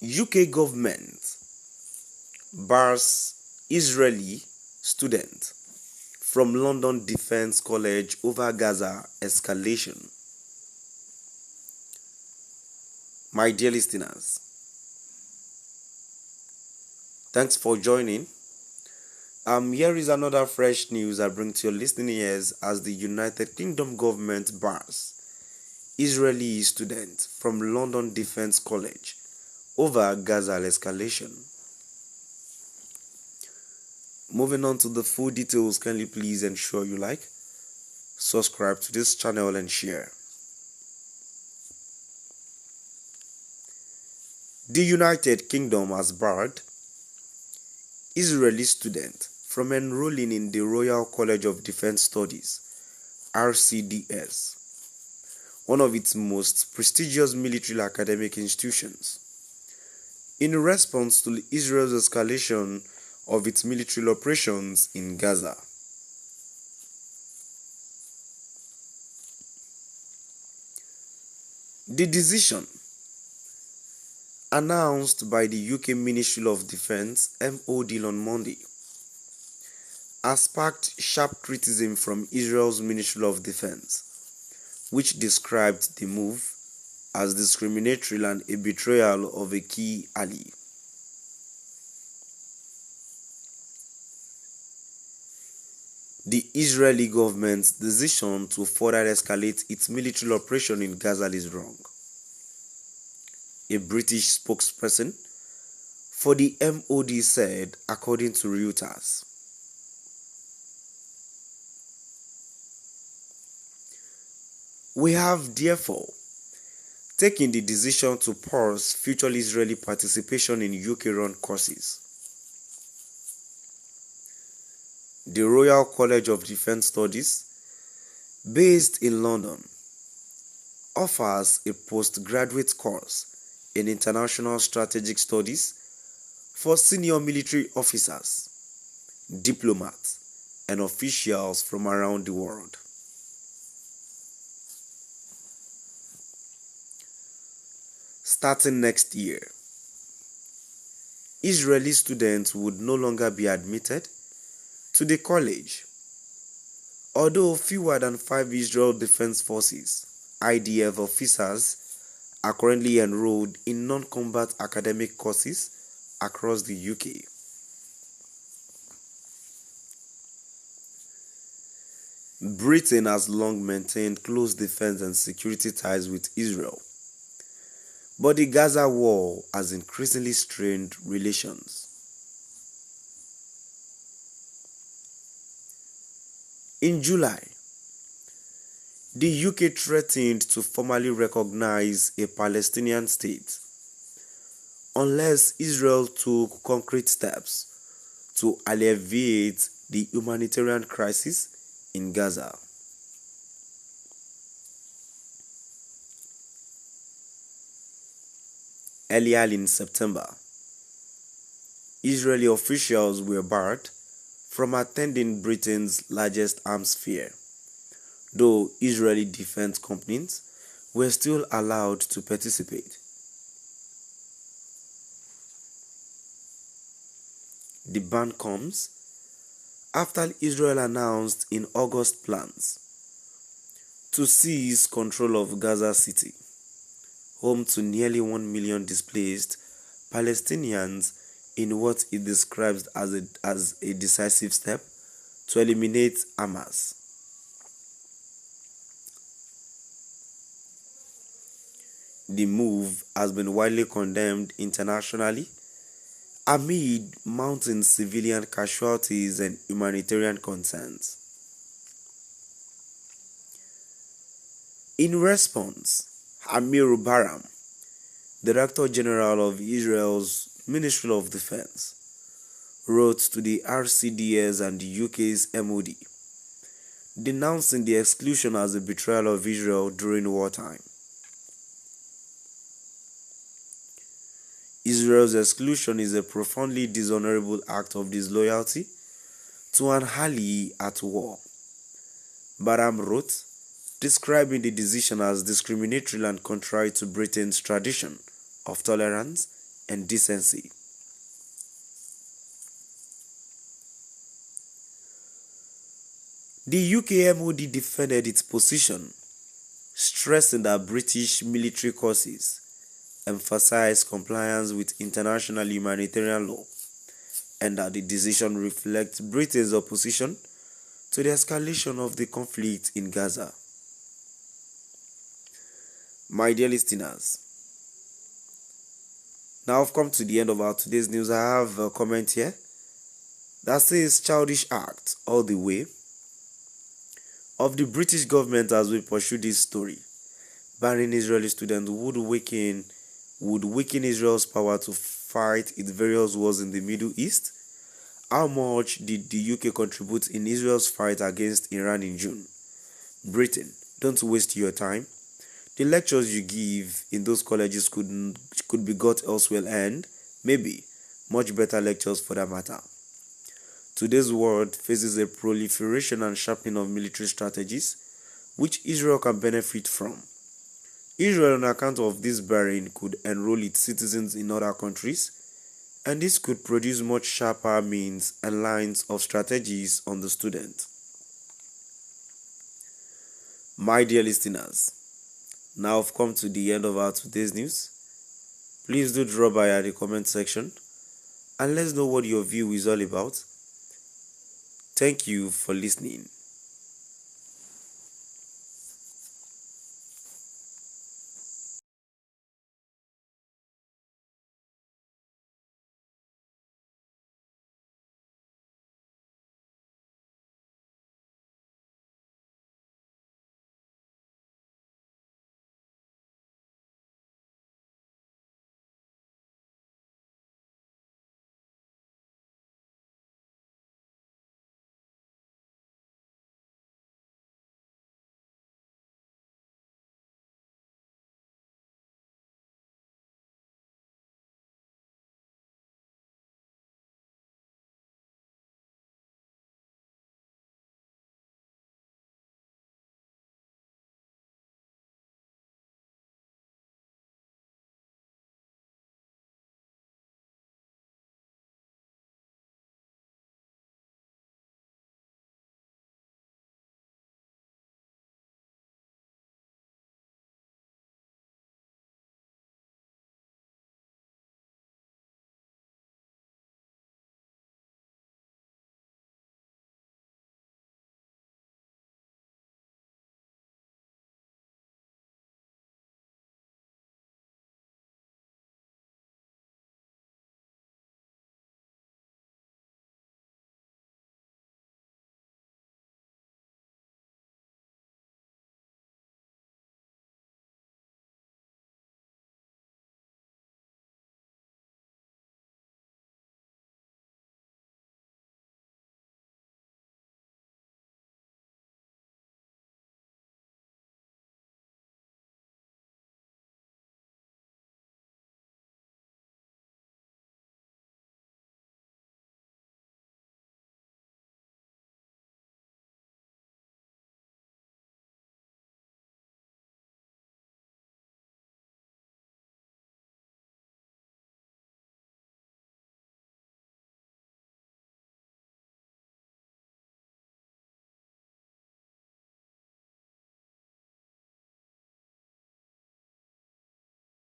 UK government bars Israeli student from London Defense College over Gaza escalation. My dear listeners, thanks for joining. Here is another fresh news I bring to your listening ears as the United Kingdom government bars Israeli student from London Defense College over Gaza escalation. Moving on to the full details, kindly please ensure you like, subscribe to this channel and share. The United Kingdom has barred Israeli student from enrolling in the Royal College of Defense Studies, RCDS, one of its most prestigious military academic institutions, in response to Israel's escalation of its military operations in Gaza. The decision, announced by the UK Ministry of Defence (MOD) on Monday, has sparked sharp criticism from Israel's Ministry of Defence, which described the move as discriminatory and a betrayal of a key ally. The Israeli government's decision to further escalate its military operation in Gaza is wrong, a British spokesperson for the MOD said, according to Reuters. We have therefore taken the decision to pause future Israeli participation in UK-run courses. The Royal College of Defence Studies, based in London, offers a postgraduate course in international strategic studies for senior military officers, diplomats, and officials from around the world. Starting next year, Israeli students would no longer be admitted to the college, although fewer than 5 Israel Defense Forces (IDF) officers are currently enrolled in non-combat academic courses across the UK. Britain has long maintained close defense and security ties with Israel, but the Gaza war has increasingly strained relations. In July, the UK threatened to formally recognize a Palestinian state unless Israel took concrete steps to alleviate the humanitarian crisis in Gaza. Earlier in September, Israeli officials were barred from attending Britain's largest arms fair, though Israeli defense companies were still allowed to participate. The ban comes after Israel announced in August plans to seize control of Gaza City, home to nearly 1 million displaced Palestinians, in what it describes as a decisive step to eliminate Hamas. The move has been widely condemned internationally amid mounting civilian casualties and humanitarian concerns. In response, Amir Baram, Director General of Israel's Ministry of Defense, wrote to the RCDS and the UK's MOD, denouncing the exclusion as a betrayal of Israel during wartime. Israel's exclusion is a profoundly dishonorable act of disloyalty to an ally at war, Baram wrote, describing the decision as discriminatory and contrary to Britain's tradition of tolerance and decency. The UK MOD defended its position, stressing that British military courses emphasize compliance with international humanitarian law and that the decision reflects Britain's opposition to the escalation of the conflict in Gaza. My dear listeners, now I've come to the end of our today's news. I have a comment here that says childish act all the way of the British government as we pursue this story. Banning Israeli students would weaken Israel's power to fight its various wars in the Middle East. How much did the UK contribute in Israel's fight against Iran in June? Britain, don't waste your time. The lectures you give in those colleges could be got elsewhere and, maybe, much better lectures for that matter. Today's world faces a proliferation and sharpening of military strategies, which Israel can benefit from. Israel, on account of this barrier, could enroll its citizens in other countries, and this could produce much sharper means and lines of strategies on the student. My dear listeners, now I've come to the end of our today's news. Please do drop by at the comment section and let's know what your view is all about. Thank you for listening.